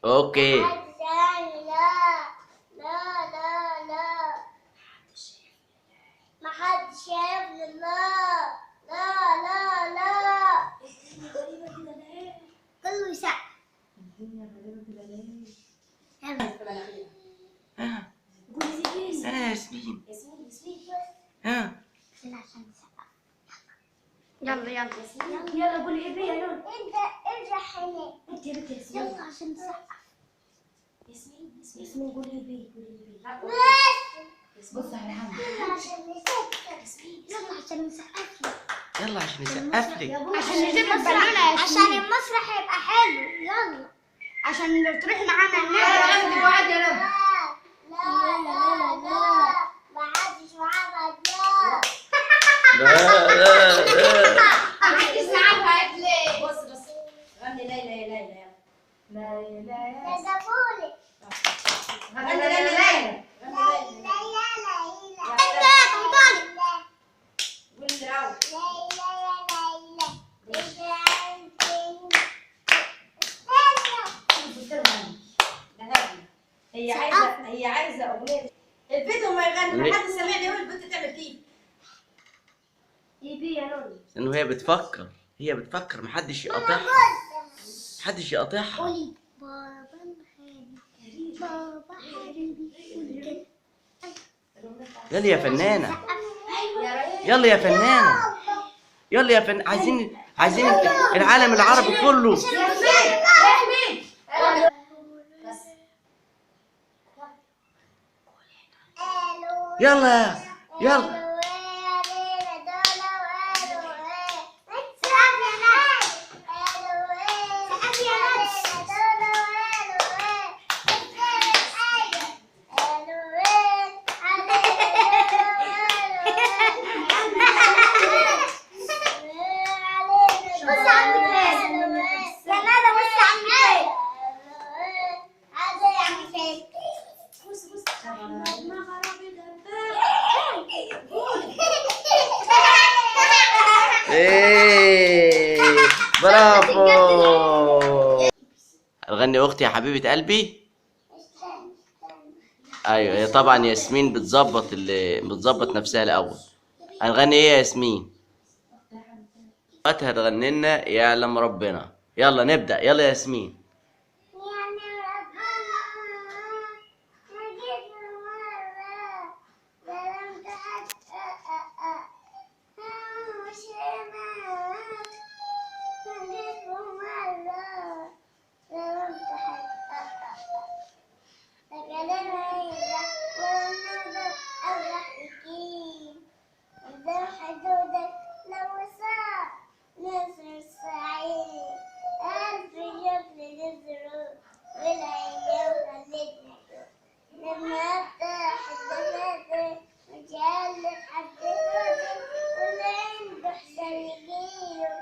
اوكي. محدش يعني لا لا لا لا. محدش شايفني لا لا لا لا. الدنيا غريبة كده ليه؟ كله يسقف. الدنيا غريبة كده ليه؟ ها قولي ياسمين. انا ياسمين. ياسمين ياسمين. ها عشان نسقف. يلا يلا يلا قولي ايه بيه يا نون. انت ارجع هنا. انت يا بنت ياسمين. يلا عشان نسقف. ياسمين ياسمين قولي ايه بيه قولي ايه بيه. بس بص على عمي. يلا عشان نسقف. ياسمين يلا عشان نسقف لك. يلا عشان نسقف لك. عشان نجيب البالونة عشان المسرح يبقى حلو. يلا عشان تروح معانا الناس. عندي وعد يا رب. لا لا لا لا ما حدش معانا لا لا لا. محدش معاها ليه؟ بص بص غني ليلى يا ليلى يلا. ليلى يا نزفولي. غني ليلى ليلى. غني ليلى. انت يا طنطالي. قولي روح. هي عايزه اغنيه الفيديو ما يغني حد سامعني يقول البنت تعمل كيف. ايه بيه يا نوني. لانه هي بتفكر محدش يقاطعها. محدش يقاطعها. قولي بابا حبيبي بابا حبيبي. يلا يا فنانة. يا يلا يا فنانة. يلا يا فنانة. عايزين العالم العربي كله. ياسمين بس يلا يلا. ايه برافو. هتغني اختي يا حبيبة قلبي. ايوه طبعا ياسمين بتظبط نفسها الاول. هنغني ايه يا ياسمين؟ دلوقتي هتغني لنا يعلم ربنا. يلا نبدأ. يلا يا ياسمين. لما افتح الدفاتر وجعلت حد فاتر واللي عنده حسن يجيله.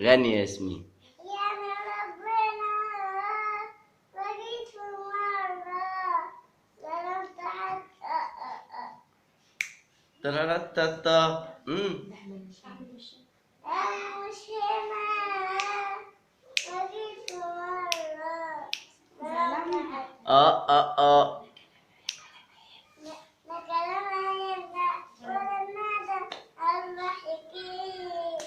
غني يا ياسمين. يعني ربنا لقيت في مرة ظلمت حد ترى أنا مش هنا لقيت في مرة ظلمت حد. لا كلام ينفع ولا الندى الله يحكيه.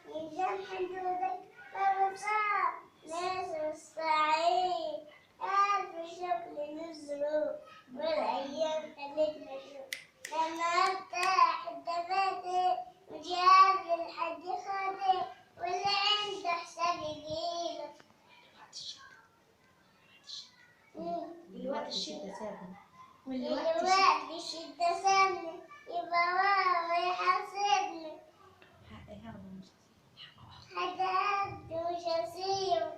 يلزم حدودك فبصار ناس الصعيد. ألف شكل للظروف والأيام خلتنا نشوف. لما أفتح الدفاتر وجاب الحد خاطر واللي عنده حساب يجيله. دلوقتي الشتا ساكن. دلوقتي الشتا سابني يبقى واو يحاسبني. حد مش هسيبه.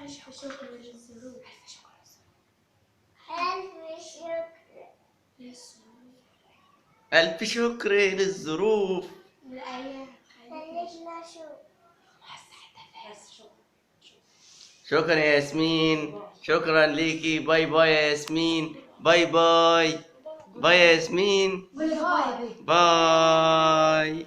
ألف شكر للظروف. ألف شكر. ألف شكر للظروف والأيام خلتنا نشوف. شكرا يا ياسمين. شكرا ليكي. باي باي يا ياسمين. باي باي. باي يا ياسمين. باي باي. باي.